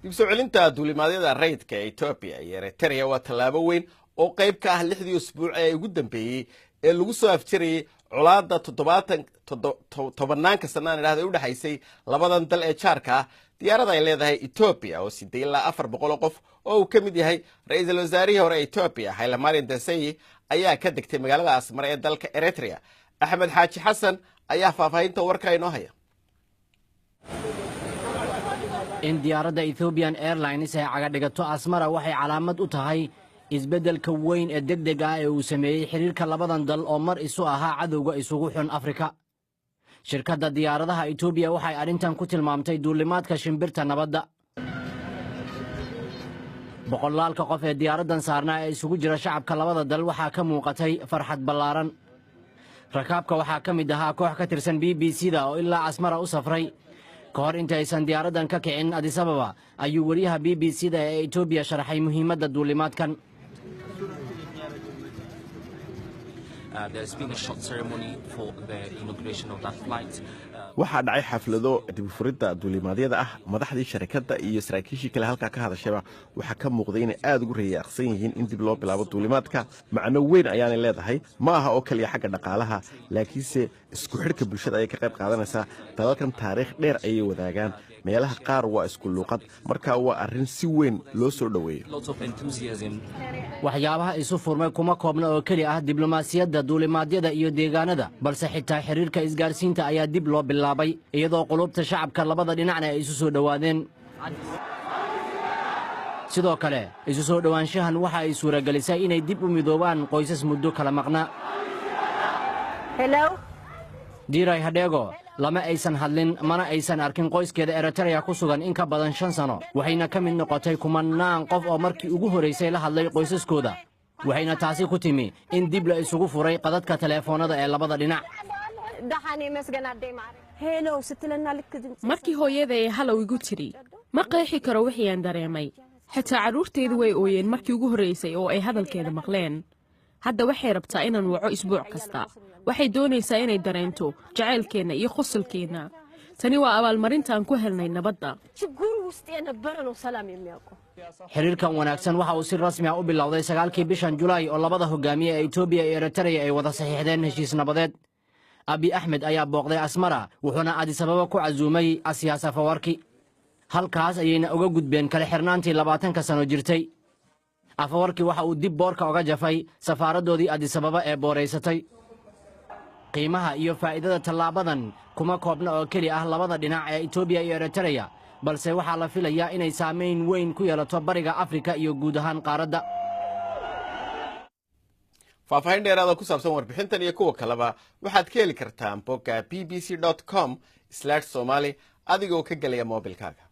dib soo celinta duulimaadyada rayidka ee Ethiopia iyo Eritrea waa tallaabo weyn oo qayb ka ah 6 usbuuc ee ugu dambeeyay ee lagu soo afjarayay colaadda 70 sanaan idhaahday u dhaxaysay labadan dal ee jaarka ah. diyaarada ay leedahay Ethiopia oo sidii ilaa 400 qof oo uu ka mid yahay ra'iisul wasaarihii hore Ethiopia Haile Mariam Desalegn ayaa ka degtay magaalada Asmara ee dalka Eritrea. Axmed Xaaji Xasan ayaa faahfaahinta warka inoo haya. in diyaaradda Ethiopian Airlines ay caga dhigato Asmara waxay calaamad u tahay isbeddelka weyn ee degdeg ah ee uu sameeyay xiriirka labadan dal oo mar isu ahaa cadowga isugu xun Afrika. shirkadda diyaaradaha Ethiopia waxay arrintan ku tilmaamtay duulimaadka shimbirta nabadda. boqolaalka qof ee diyaaraddan saarnaa ee isugu jira shacabka labada dal waxaa ka muuqatay farxad ballaaran. rakaabka waxaa ka mid ahaa koox ka tirsan BBC-da oo ilaa Asmara u safray. ka hor intaysan diyaaraddan ka kicin Addis Ababa ayuu wariyaha BBC-da ee Ethiopia sharaxay muhiimadda duulimaadkan. There's been a short ceremony for the inauguration of that flight. waxaa dhacay xaflado dib u furidda duulimaadyada ah. madaxdii shirkadda iyo saraakiishii kale halka ka hadashaba waxaa ka muuqday inay aad ugu reeyaqsan yihiin in dib loo bilaabo duulimaadka. macno weyn ayaanay leedahay, ma aha oo kaliya xagga dhaqaalaha, laakiinse isku xidhka bulshada ayay ka qayb qaadanaysaa. dalalkan taariikh dheer ayay wadaagaan, meelaha qaar waa isku luuqad, marka waa arrin si weyn loo soo dhoweeyo. waxyaabaha isu furmay kuma koobna oo keli ah diblomaasiyadda duulimaadyada iyo deegaanada, balse xitaa xiriirka isgaarsiinta ayaa dib loo bilaabay iyadoo qulubta shacabka labada dhinacna ay isu soo dhowaadeen. sidoo kale isu soo dhowaanshahan waxa ay suuragelisay inay dib u midoobaan qoysas muddo kala maqnaa. Diray Hadego lama aysan hadlin mana aysan arkin qoyskeeda Eritrea ku sugan in ka badan 5 sano, waxayna ka mid noqotay kumanaan qof oo markii ugu horeysay la hadlay qoysaskooda. waxayna taasi ku timi in dib la isugu furay qadadka telefoonada ee labada dhinac. markii hooyaday halow igu tiri ma qeexi karo wixii aan dareemay. xitaa carruurteedu way ooyeen markii ugu horeysay oo ay hadalkeeda maqleen. hadda waxay rabtaa inaan waco isbuuc kasta. waxay doonaysaa inay dareento jacaylkeenna iyo qosolkeenna. tani waa abaalmarintaan ku helnay nabadda. xiriirkan wanaagsan waxa uu si rasmi ah u bilowday 9kii bishan Julaay oo labada hogaamiye ee Ethiopia iyo Eritrea ay wada saxiixdeen heshiis nabadeed. Abiy Ahmed ayaa booqday Asmara wuxuuna Addis Ababa ku casuumay Asiyaas Afwerki. halkaas ayayna uga gudbeen kala xirnaantii 20 sano jirtay. Afwerki waxa uu dib boorka uga jafay safaaradoodii Addis Ababa ee booreysatay. qiimaha iyo faa'iidada tallaabadan kuma koobna oo keli ah labada dhinac ee Ethiopia iyo Eritrea, balse waxaa la filayaa inay saameyn weyn ku yeelato bariga Afrika iyo guud ahaan qaaradda. faahfaahin dheeraad oo ku saabsan warbixintan iyo kuwa kaleba waxaad ka heli kartaan bogga bbc.com/somali adigoo ka gelaya moobilkaaga.